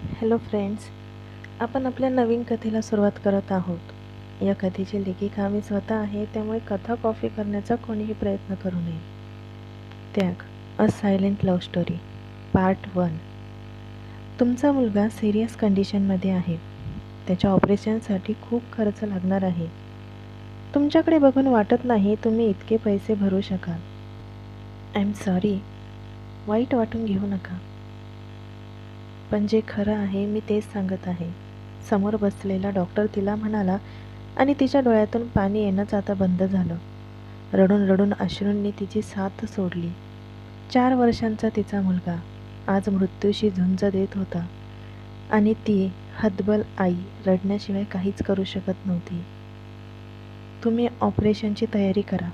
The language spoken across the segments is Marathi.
हॅलो फ्रेंड्स, आपण आपल्या नवीन कथेला सुरुवात करत आहोत. या कथेची लेखिका मी स्वतः आहे, त्यामुळे कथा कॉपी करण्याचा कोणीही प्रयत्न करू नये. त्याग, अ सायलेंट लव्ह स्टोरी, पार्ट 1. तुमचा मुलगा सिरियस कंडिशनमध्ये आहे. त्याच्या ऑपरेशनसाठी खूप खर्च लागणार आहे. तुमच्याकडे बघून वाटत नाही तुम्ही इतके पैसे भरू शकाल. I am sorry. वाईट वाटून घेऊ नका. पण जे खरं आहे मी तेच सांगत आहे. समोर बसलेला डॉक्टर तिला म्हणाला आणि तिच्या डोळ्यातून पाणी येणंच आता बंद झालं. रडून रडून अश्रूंनी तिची साथ सोडली. 4 वर्षांचा तिचा मुलगा आज मृत्यूशी झुंज देत होता आणि ती हतबल आई रडण्याशिवाय काहीच करू शकत नव्हती. तुम्ही ऑपरेशनची तयारी करा.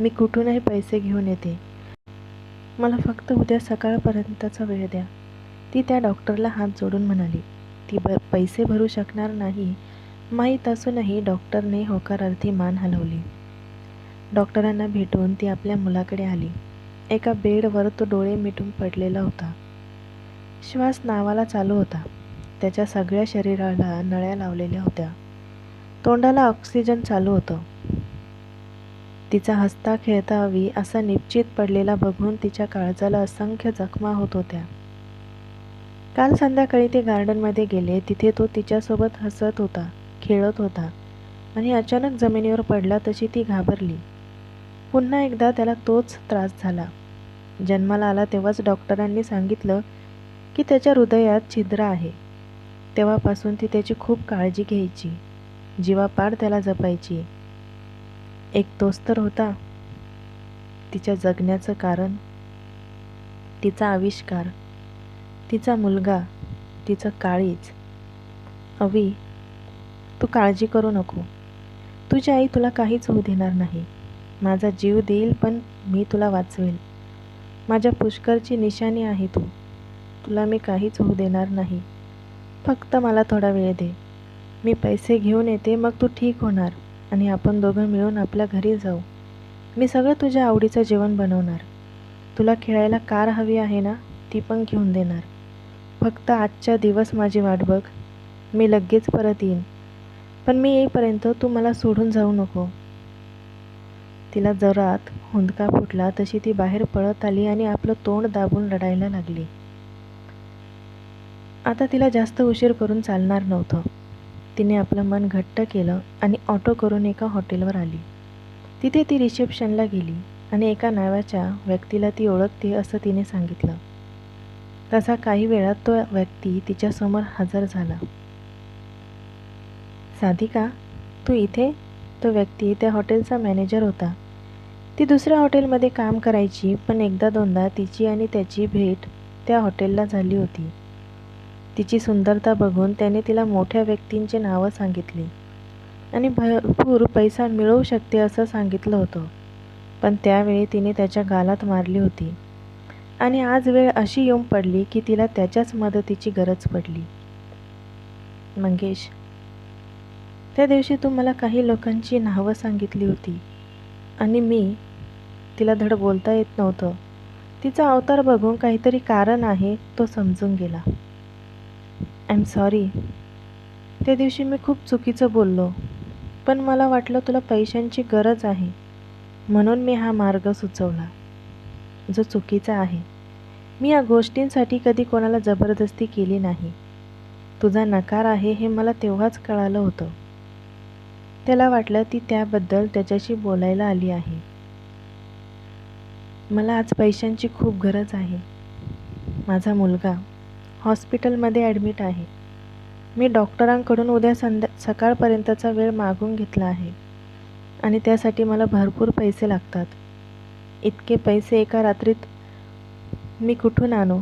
मी कुठूनही पैसे घेऊन येते. मला फक्त उद्या सकाळपर्यंतचा वेळ द्या, ती त्या डॉक्टरला हात जोडून म्हणाली. ती पैसे भरू शकणार नाही माहीत असूनही डॉक्टरने होकारार्थी मान हलवली. डॉक्टरांना भेटून ती आपल्या मुलाकडे आली. एका बेडवर तो डोळे मिटून पडलेला होता. श्वास नावाला चालू होता. त्याच्या सगळ्या शरीराला नळ्या लावलेल्या होत्या. तोंडाला ऑक्सिजन चालू होतं. तिचा हसता खेळता हवी असा निश्चित पडलेला बघून तिच्या काळजाला असंख्य जखमा होत होत्या. काल संध्याकाळी ते गार्डनमध्ये गेले. तिथे तो तिच्यासोबत हसत होता, खेळत होता आणि अचानक जमिनीवर पडला तशी ती घाबरली. पुन्हा एकदा त्याला तोच त्रास झाला. जन्माला आला तेव्हाच डॉक्टरांनी सांगितलं की त्याच्या हृदयात छिद्र आहे. तेव्हापासून ती त्याची खूप काळजी घ्यायची, जीवापाड त्याला जपायची. एक तोच तर होता तिच्या जगण्याचं कारण, तिचा आविष्कार, तिचा मुलगा, तिचं काळीज. अवी, तू काळजी करू नको. तुझी आई तुला काहीच होऊ देणार नाही. माझा जीव देईल पण मी तुला वाचवेल. माझ्या पुष्करची निशाणी आहे तू. तुला मी काहीच होऊ देणार नाही. फक्त मला थोडा वेळ दे. मी पैसे घेऊन येते, मग तू ठीक होणार आणि आपण दोघं मिळून आपल्या घरी जाऊ. मी सगळं तुझ्या आवडीचं जेवण बनवणार. तुला खेळायला कार हवी आहे ना, ती पण घेऊन देणार. फक्त आजच्या दिवस माझी वाट बघ. मी लगेच परत येईन, पण मी येईपर्यंत तू मला सोडून जाऊ नको. तिला जोरात हुंदका फुटला तशी ती बाहेर पळत आली आणि आपलं तोंड दाबून रडायला लागली. आता तिला जास्त उशीर करून चालणार नव्हतं. तिने आपलं मन घट्ट केलं आणि ऑटो करून एका हॉटेलवर आली. तिथे ती रिसेप्शनला गेली आणि एका नावाच्या व्यक्तीला ती ओळखते असं तिने सांगितलं. तसा काही वेळात तो व्यक्ती तिच्यासमोर हजर झाला. साधिका, तू इथे? तो व्यक्ती त्या हॉटेलचा मॅनेजर होता. ती दुसऱ्या हॉटेलमध्ये काम करायची, पण एकदा दोनदा तिची आणि त्याची भेट त्या हॉटेलला झाली होती. तिची सुंदरता बघून त्याने तिला मोठ्या व्यक्तींची नावं सांगितली आणि भरपूर पैसा मिळवू शकते असं सांगितलं होतं. पण त्यावेळी तिने त्याच्या गालात मारली होती आणि आज वेळ अशी येऊन पडली की तिला त्याच्याच मदतीची गरज पडली. मंगेश, त्या दिवशी तू मला काही लोकांची नावं सांगितली होती आणि मी, तिला धड बोलता येत नव्हतं. तिचा अवतार बघून काहीतरी कारण आहे तो समजून गेला. I am sorry. त्या दिवशी मी खूप चुकीचं बोललो, पण मला वाटलं तुला पैशांची गरज आहे म्हणून मी हा मार्ग सुचवला, जो चुकीचा आहे. मी या गोष्टींसाठी कधी कोणाला जबरदस्ती केली नाही. तुझा नकार आहे हे मला तेव्हाच कळालं होतं. त्याला वाटलं ती त्याबद्दल त्याच्याशी बोलायला आली आहे. मला आज पैशांची खूप गरज आहे. माझा मुलगा हॉस्पिटलमध्ये ॲडमिट आहे. मी डॉक्टरांकडून उद्या सकाळपर्यंतचा वेळ मागून घेतला आहे आणि त्यासाठी मला भरपूर पैसे लागतात. इतके पैसे एका रात्रीत मी कुठून आणू?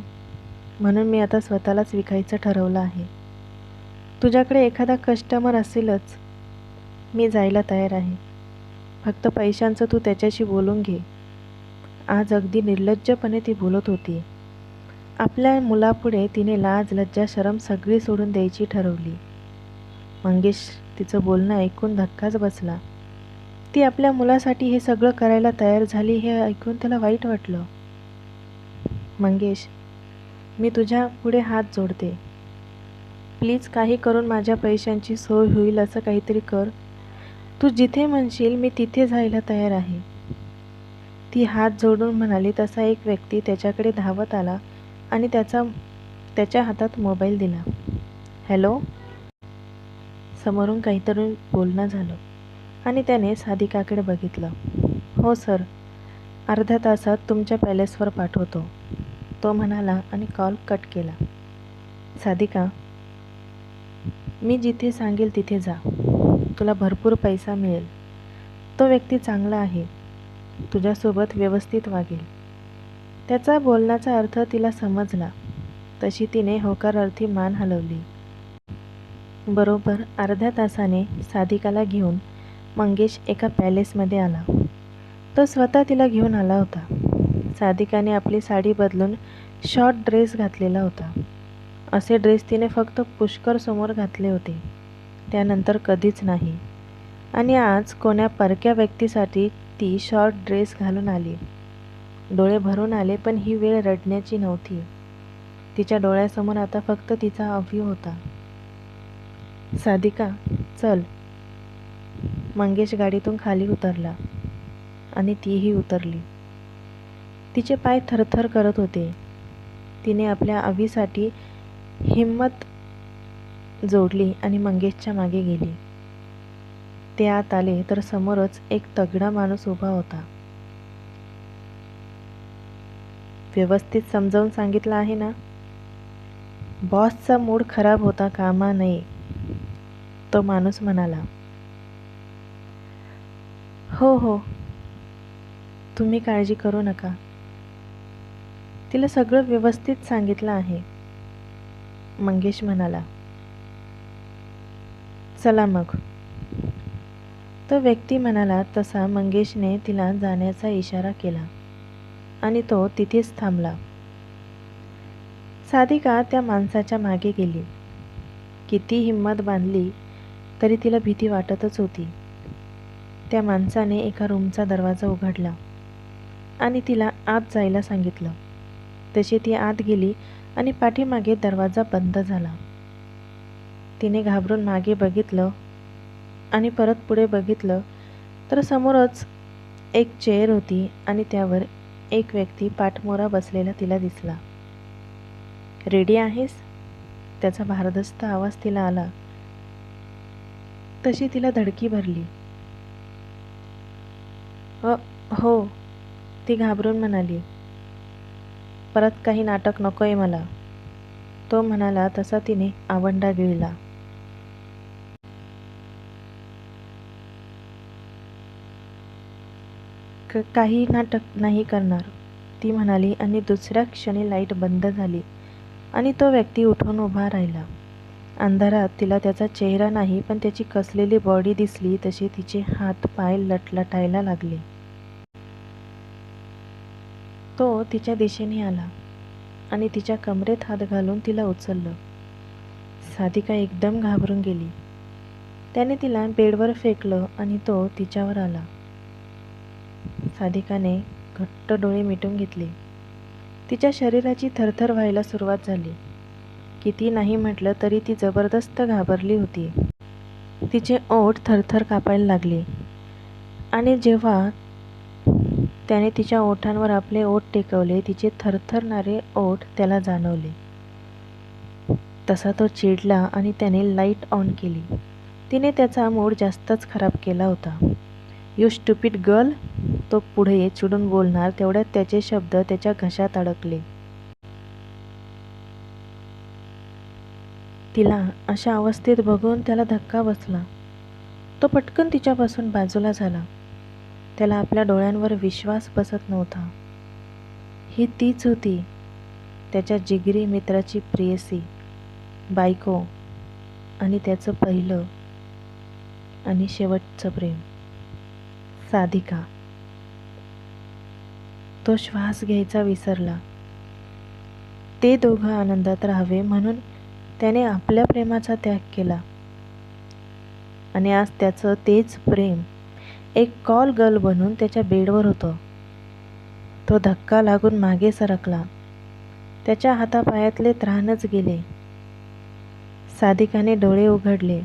म्हणून मी आता स्वतःलाच विकायचं ठरवलं आहे. तुझ्याकडे एखादा कस्टमर असेलच, मी जायला तयार आहे. फक्त पैशांचं तू त्याच्याशी बोलून घे. आज अगदी निर्लज्जपणे ती बोलत होती. आपल्या मुलापुढे तिने लाज, लज्जा, शरम सगळी सोडून द्यायची ठरवली. मंगेश तिचं बोलणं ऐकून धक्काच बसला. ती आपल्या मुलासाठी हे सगळं करायला तयार झाली हे ऐकून त्याला वाईट वाटलं. मंगेश, मी तुझ्या पुढे हात जोडते. प्लीज काही करून माझ्या पैशांची सोय होईल असं काहीतरी कर. तू जिथे म्हणशील मी तिथे जायला तयार आहे. ती हात जोडून म्हणाली. तसा एक व्यक्ती त्याच्याकडे धावत आला आणि त्याच्या हातात मोबाईल दिला. हॅलो. समोरून काहीतरी बोलणं झालं आणि त्याने सादिकाकडे बघितलं. हो सर, अर्ध्या तासात तुमच्या पॅलेसवर पाठवतो, तो म्हणाला आणि कॉल कट केला. सादिका, मी जिथे सांगेल तिथे जा, तुला भरपूर पैसा मिळेल. तो व्यक्ती चांगला आहे, तुझ्यासोबत व्यवस्थित वागेल. त्याचा बोलण्याचा अर्थ तिला समजला. तशी तिने होकारार्थी मान हलवली. बरोबर अर्ध्या तासाने सादिकाला घेऊन मंगेश एका पॅलेसमध्ये आला. तो स्वतः तिला घेऊन आला होता. सादिकाने आपली साडी बदलून शॉर्ट ड्रेस घातलेला होता. असे ड्रेस तिने फक्त पुष्कर समोर घातले होते, त्यानंतर कधीच नाही. आणि आज कोण्या परक्या व्यक्तीसाठी ती शॉर्ट ड्रेस घालून आली. डोळे भरून आले, पण ही वेळ रडण्याची नव्हती. तिच्या डोळ्यासमोर आता फक्त तिचा अवयव होता. सादिका, चल. मंगेश गाडीतून खाली उतरला आणि तीही उतरली. तिचे पाय थरथर करत होते. तिने आपल्या अवीसाठी हिम्मत जोडली आणि मंगेशच्या मागे गेली. ते आत आले तर समोरच एक तगडा माणूस उभा होता. व्यवस्थित समजावून सांगितलं आहे ना? बॉसचा मूड खराब होता कामा नये, तो माणूस म्हणाला. हो हो, तुम्ही काळजी करू नका, तिला सगळं व्यवस्थित सांगितलं आहे, मंगेश म्हणाला. चला मग, तो व्यक्ती म्हणाला. तसा मंगेशने तिला जाण्याचा इशारा केला आणि तो तिथेच थांबला. सादिका त्या माणसाच्या मागे गेली. किती हिम्मत बांधली तरी तिला भीती वाटतच होती. त्या माणसाने एका रूमचा दरवाजा उघडला आणि तिला आत जायला सांगितलं. तशी ती आत गेली आणि पाठीमागे दरवाजा बंद झाला. तिने घाबरून मागे बघितलं आणि परत पुढे बघितलं तर समोरच एक चेअर होती आणि त्यावर एक व्यक्ती पाठमोरा बसलेला तिला दिसला. रेडी आहेस? त्याचा भारदस्त आवाज तिला आला. तशी तिला धडकी भरली. हो, ती घाबरून म्हणाली. परत काही नाटक नकोय मला, तो म्हणाला. तसा तिने आवंडा गिळला. काही नाटक नाही करणार, ती म्हणाली आणि दुसऱ्या क्षणी लाईट बंद झाली आणि तो व्यक्ती उठून उभा राहिला. अंधारात तिला त्याचा चेहरा नाही, पण त्याची कसलेली बॉडी दिसली. तसे तिचे हात पाय लटलटायला लागले. तो तिच्या दिशेने आला आणि तिच्या कमरेत हात घालून तिला उचललं. सादिका एकदम घाबरून गेली. त्याने तिला बेडवर फेकलं आणि तो तिच्यावर आला. सादिकाने घट्ट डोळे मिटून घेतले. तिच्या शरीराची थरथर व्हायला सुरुवात झाली. किती नाही म्हटलं तरी ती जबरदस्त घाबरली होती. तिचे ओठ थरथर कापायला लागले आणि जेव्हा त्याने तिच्या ओठांवर आपले ओठ टेकवले, तिचे थरथरणारे ओठ त्याला जाणवले. तसा तो चिडला आणि त्याने लाईट ऑन केली. तिने त्याचा मूड जास्तच खराब केला होता. यू स्टुपिड गर्ल, तो पुढे चिडून बोलणार तेवढ्यात त्याचे शब्द त्याच्या घशात अडकले. तिला अशा अवस्थेत बघून त्याला धक्का बसला. तो पटकन तिच्यापासून बाजूला झाला. त्याला आपल्या डोळ्यांवर विश्वास बसत नव्हता. ही तीच होती, त्याच्या जिगरी मित्राची प्रेयसी, बायको आणि त्याचं पहिलं आणि शेवटचं प्रेम, सादिका. तो श्वास घ्यायचा विसरला. ते दोघं आनंदात राहावे म्हणून त्याने आपल्या प्रेमाचा त्याग केला आणि आज त्याचं तेच प्रेम एक कॉल गर्ल बनून त्याच्या बेडवर होतं. तो धक्का लागून मागे सरकला. त्याच्या हातापायातले त्राणच गेले. सादिकाने डोळे उघडले.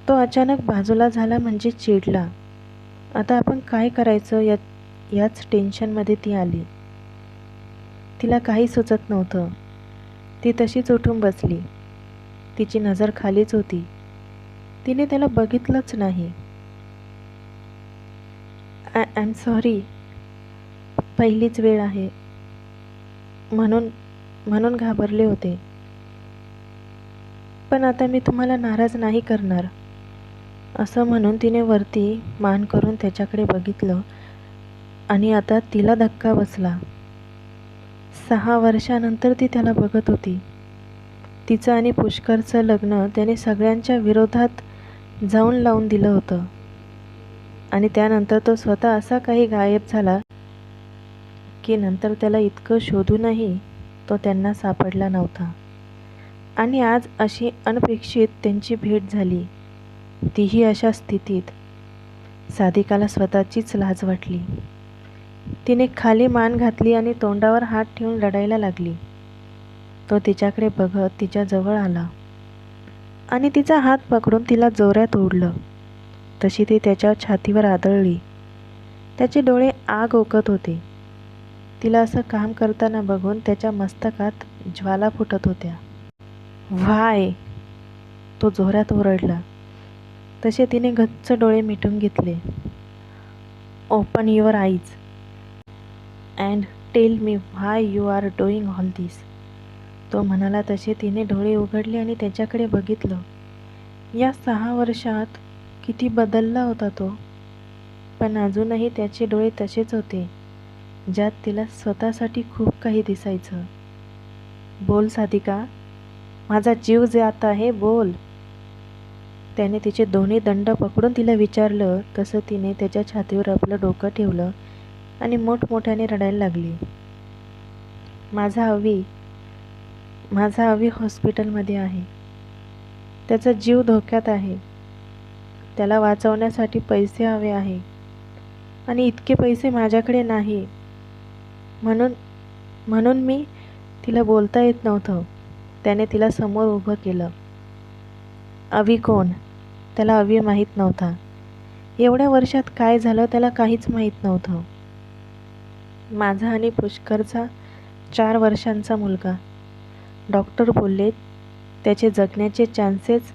तो अचानक बाजूला झाला म्हणजे चिडला. आता आपण काय करायचं याच टेन्शनमध्ये ती आली. तिला काही सुचत नव्हतं. ती तशीच उठून बसली. तिची नजर खालीच होती. तिने त्याला बघितलंच नाही. आय एम सॉरी, पहिलीच वेळ आहे म्हणून घाबरले होते. पण आता मी तुम्हाला नाराज नाही करणार, असं म्हणून तिने वरती मान करून त्याच्याकडे बघितलं. आणि आता तिला धक्का बसला. 6 वर्षानंतर ती त्याला बघत होती. तिचं आणि पुष्करचं लग्न त्याने सगळ्यांच्या विरोधात जाऊन लावून दिलं होतं. आणि त्यानंतर तो स्वतः असा काही गायब झाला की नंतर त्याला इतकं शोधूनही तो त्यांना सापडला नव्हता. आणि आज अशी अनपेक्षित त्यांची भेट झाली, तीही अशा स्थितीत. सादिकाला स्वतःचीच लाज वाटली. तिने खाली मान घातली आणि तोंडावर हात ठेवून रडायला लागली. तो तिच्याकडे बघत तिच्याजवळ आला आणि तिचा हात पकडून तिला जोरात ओढलं. तशी ती त्याच्या छातीवर आदळली. त्याचे डोळे आग ओकत होते. तिला असं काम करताना बघून त्याच्या मस्तकात ज्वाला फुटत होत्या. व्हाय, तो जोरात ओरडला. तसे तिने गच्च डोळे मिटून घेतले. Open your eyes and tell me why you are doing all this, तो म्हणाला. तसे तिने डोळे उघडले आणि त्याच्याकडे बघितलं. या 6 वर्षात किती बदलला होता तो. पण अजूनही त्याचे डोळे तसेच होते, ज्यात तिला स्वतःसाठी खूप काही दिसायचं. बोल सादिका, माझा जीव जात आहे, बोल, त्याने तिचे दोन्ही दंड पकडून तिला विचारलं. तसं तिने त्याच्या छातीवर आपलं डोकं ठेवलं आणि मोठमोठ्याने रडायला लागली. माझा अवी हॉस्पिटलमध्ये आहे. त्याचा जीव धोक्यात आहे. त्याला वाचवण्यासाठी पैसे हवे आहे आणि इतके पैसे माझ्याकडे नाही. म्हणून मी, तिला बोलता येत नव्हतं. त्याने तिला समोर उभं केलं. अवी कोण? त्याला अवी माहीत नव्हता. एवढ्या वर्षात काय झालं त्याला काहीच माहीत नव्हतं. माझा आणि पुष्करचा 4 वर्षांचा मुलगा. डॉक्टर बोलले त्याचे जगण्याचे चान्सेस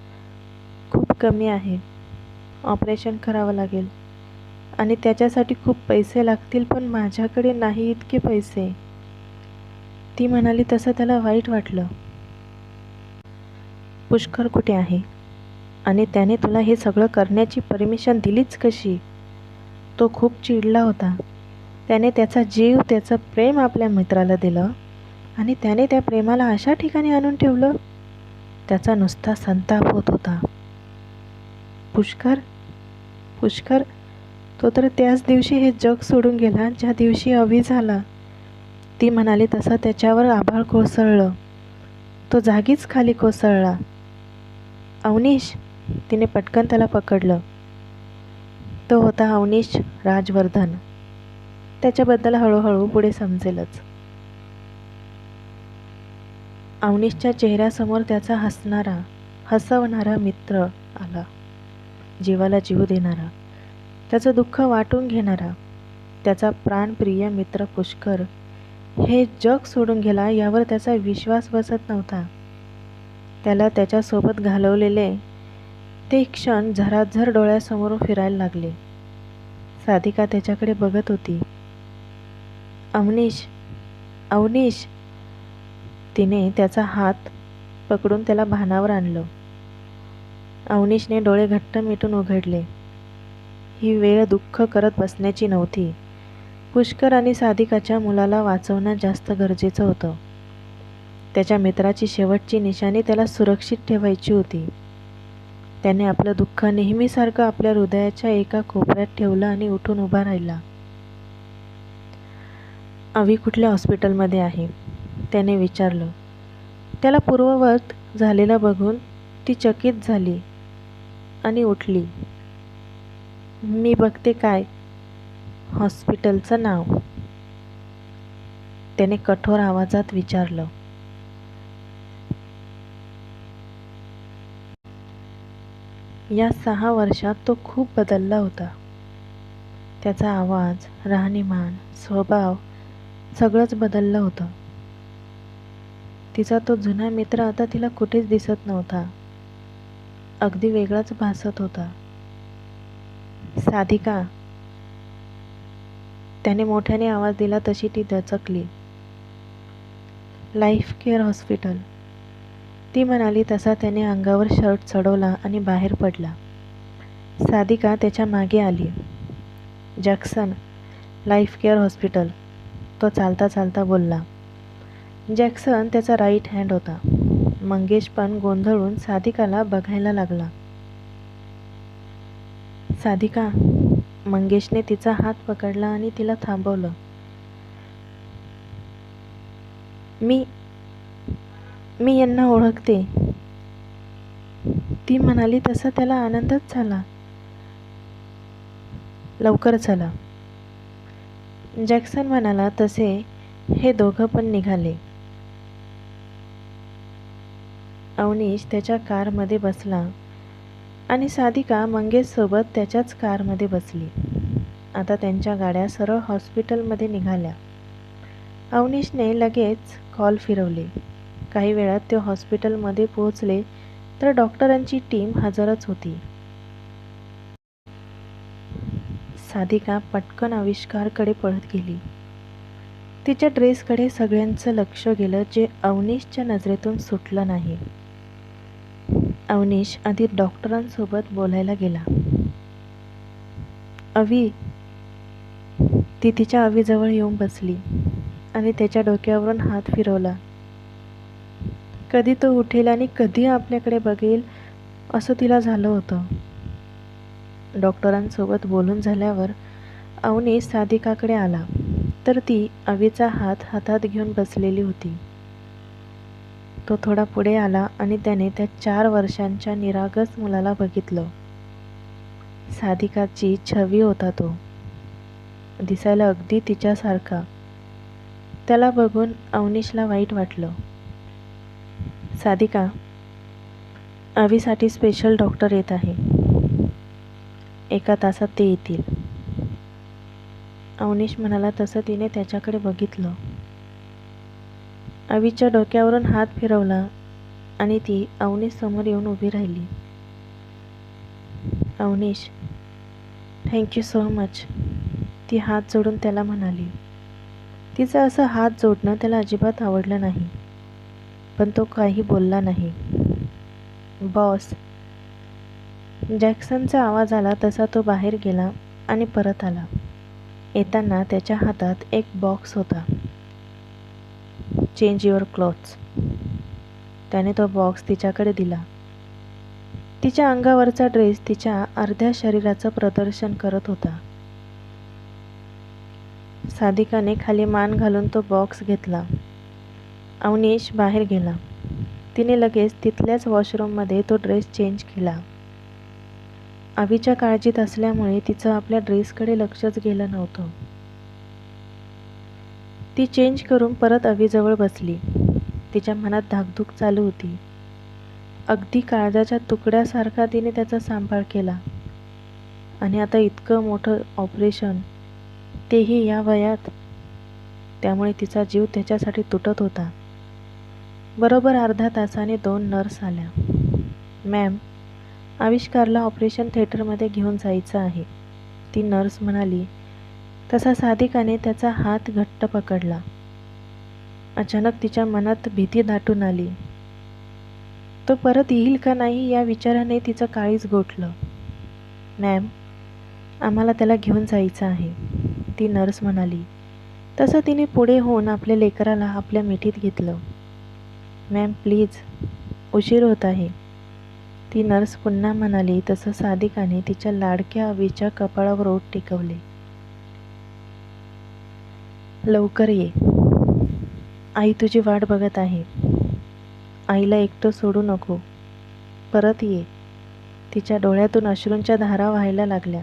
खूप कमी आहे. ऑपरेशन करावं लागेल आणि त्याच्यासाठी खूप पैसे लागतील. पण माझ्याकडे नाही इतके पैसे, ती म्हणाली. तसं त्याला वाईट वाटलं. पुष्कर कुठे आहे आणि त्याने तुला हे सगळं करण्याची परमिशन दिलीच कशी? तो खूप चिडला होता. त्याने त्याचा जीव, त्याचं प्रेम आपल्या मित्राला दिलं आणि त्याने त्या प्रेमाला अशा ठिकाणी आणून ठेवलं. त्याचा नुसता संताप होत होता. पुष्कर, तो तर त्याच दिवशी हे जग सोडून गेला ज्या दिवशी अवी झाला, ती म्हणाली. तसं त्याच्यावर आभाळ कोसळलं. तो जागीच खाली कोसळला. अवनीश, तिने पटकन त्याला पकडलं. तो होता अवनीश राजवर्धन. त्याच्याबद्दल हळूहळू पुढे समजेलच. अवनीशच्या चेहऱ्यासमोर त्याचा हसवणारा मित्र आला. जीवाला जीव देणारा, त्याचं दुःख वाटून घेणारा. त्याचा प्राणप्रिय मित्र पुष्कर हे जग सोडून गेला यावर त्याचा विश्वास बसत नव्हता. त्याला त्याच्यासोबत घालवलेले ते क्षण झराझर डोळ्यासमोर फिरायला लागले. सादिका त्याच्याकडे बघत होती. अवनीश, तिने त्याचा हात पकडून त्याला भानावर आणलं. अवनीशने डोळे घट्ट मिटून उघडले. ही वेळ दुःख करत बसण्याची नव्हती. पुष्कर आणि सादिकाच्या मुलाला वाचवणं जास्त गरजेचं होतं. त्याच्या मित्राची शेवटची निशाणी त्याला सुरक्षित ठेवायची होती. त्याने आपलं दुःख नेहमीसारखं आपल्या हृदयाच्या एका कोपऱ्यात ठेवलं आणि उठून उभा राहिला. अवी कुठल्या हॉस्पिटलमध्ये आहे? त्याने विचारलं. त्याला पूर्ववत झालेलं बघून ती चकित झाली आणि उठली. मी बघते काय? हॉस्पिटलचं नाव, त्याने कठोर आवाजात विचारलं. या 6 वर्षात तो खूप बदलला होता. त्याचा आवाज, राहणीमान, स्वभाव सगळंच बदललं होतं. तिचा तो जुना मित्र आता तिला कुठेच दिसत नव्हता. अगदी वेगळाच भासत होता. साधिका, त्याने मोठ्याने आवाज दिला तशी ती दचकली. लाईफ केअर हॉस्पिटल, ती म्हणाली तसा त्याने अंगावर शर्ट चढवला आणि बाहेर पडला. साधिका त्याच्या मागे आली. जॅक्सन, लाईफ केअर हॉस्पिटल, तो चालता चालता बोलला. जॅक्सन त्याचा राईट हँड होता. मंगेश पण गोंधळून साधिकाला बघायला लागला. साधिका, मंगेशने तिचा हात पकडला आणि तिला थांबवलं. मी यांना ओळखते, ती म्हणाली तसा त्याला आनंदच झाला. लवकर चला, जॅक्सन म्हणाला तसे हे दोघं पण निघाले. अवनीश त्याच्या कारमध्ये बसला आणि साधिका मंगेशसोबत त्याच्याच कारमध्ये बसली. आता त्यांच्या गाड्या सरळ हॉस्पिटलमध्ये निघाल्या. अवनीशने लगेच कॉल फिरवले. काही वेळात ते हॉस्पिटलमध्ये पोहोचले तर डॉक्टरांची टीम हजरच होती. साधिका पटकन आविष्कारकडे पळत गेली. तिच्या ड्रेसकडे सगळ्यांचं लक्ष गेलं, जे अवनीशच्या नजरेतून सुटलं नाही. अवनीश आधी डॉक्टरांसोबत बोलायला गेला. अवी, ती तिच्या अवीजवळ येऊन बसली आणि त्याच्या डोक्यावरून हात फिरवला. कधी तो उठेल आणि कधी आपल्याकडे बघेल असं तिला झालं होतं. डॉक्टरांसोबत बोलून झाल्यावर अवनीश साधिकाकडे आला तर ती अवीचा हात हातात घेऊन बसलेली होती. तो थोडा पुढे आला आणि त्याने त्या 4 वर्षांच्या निरागस मुलाला बघितलं. साधिकाची छवी होता तो, दिसायला अगदी तिच्यासारखा. त्याला बघून अवनीशला वाईट वाटलं. साधिका, अवीसाठी स्पेशल डॉक्टर येत आहे. 1 तासात ते येतील. अवनीश म्हणाला तसं तिने त्याच्याकडे बघितलं. अवीच्या डोक्यावरून हात फिरवला आणि ती अवनीश समोर येऊन उभी राहिली. अवनीश, थँक्यू सो मच, ती हात जोडून त्याला म्हणाली. तिचं असं हात जोडणं त्याला अजिबात आवडलं नाही, पण तो काही बोलला नाही. बॉस, जॅक्सनचा आवाज आला तसा तो बाहेर गेला आणि परत आला. येताना त्याच्या हातात एक बॉक्स होता. चेंज युअर क्लॉथ्स, त्याने तो बॉक्स तिच्याकडे दिला. तिच्या अंगावरचा ड्रेस तिच्या अर्ध्या शरीराचं प्रदर्शन करत होता. साधिकाने खाली मान घालून तो बॉक्स घेतला. अवनीश बाहेर गेला. तिने लगेच तिथल्याच वॉशरूममध्ये तो ड्रेस चेंज केला. अवीच्या काळजीत असल्यामुळे तिचं आपल्या ड्रेसकडे लक्षच गेलं नव्हतं. ती चेंज करून परत अवीजवळ बसली. तिच्या मनात धाकधूक चालू होती. अगदी काळजाच्या तुकड्यासारखा तिने त्याचा सांभाळ केला आणि आता इतकं मोठं ऑपरेशन, तेही या वयात. त्यामुळे तिचा जीव त्याच्यासाठी तुटत होता. बरोबर अर्ध्या तासाने 2 नर्स आल्या. मॅम, आविष्कारला ऑपरेशन थिएटरमध्ये घेऊन जायचं आहे, ती नर्स म्हणाली. तसा साधिकाने त्याचा हात घट्ट पकडला. अचानक तिच्या मनात भीती दाटून आली. तो परत येईल का नाही या विचाराने तिचं काळीज गोठलं. मॅम, आम्हाला त्याला घेऊन जायचं आहे, ती नर्स म्हणाली. तसं तिने पुढे होऊन आपल्या लेकराला आपल्या मिठीत घेतलं. मॅम प्लीज, उशीर होत आहे, ती नर्स पुन्हा म्हणाली. तसं साधिकाने तिच्या लाडक्या अवीच्या कपाळावर ओठ टेकवले. लवकर ये, आई तुझी वाट बघत आहे. आईला एकटं सोडू नको, परत ये. तिच्या डोळ्यातून अश्रूंच्या धारा व्हायला लागल्या,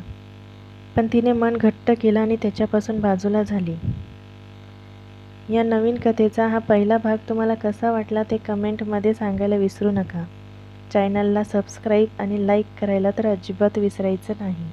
पण तिने मन घट्ट केलं आणि त्याच्यापासून बाजूला झाली. या नवीन कथेचा हा पहिला भाग तुम्हाला कसा वाटला ते कमेंटमध्ये सांगायला विसरू नका. चॅनलला सबस्क्राईब आणि लाईक करायला तर अजिबात विसरायचं नाही.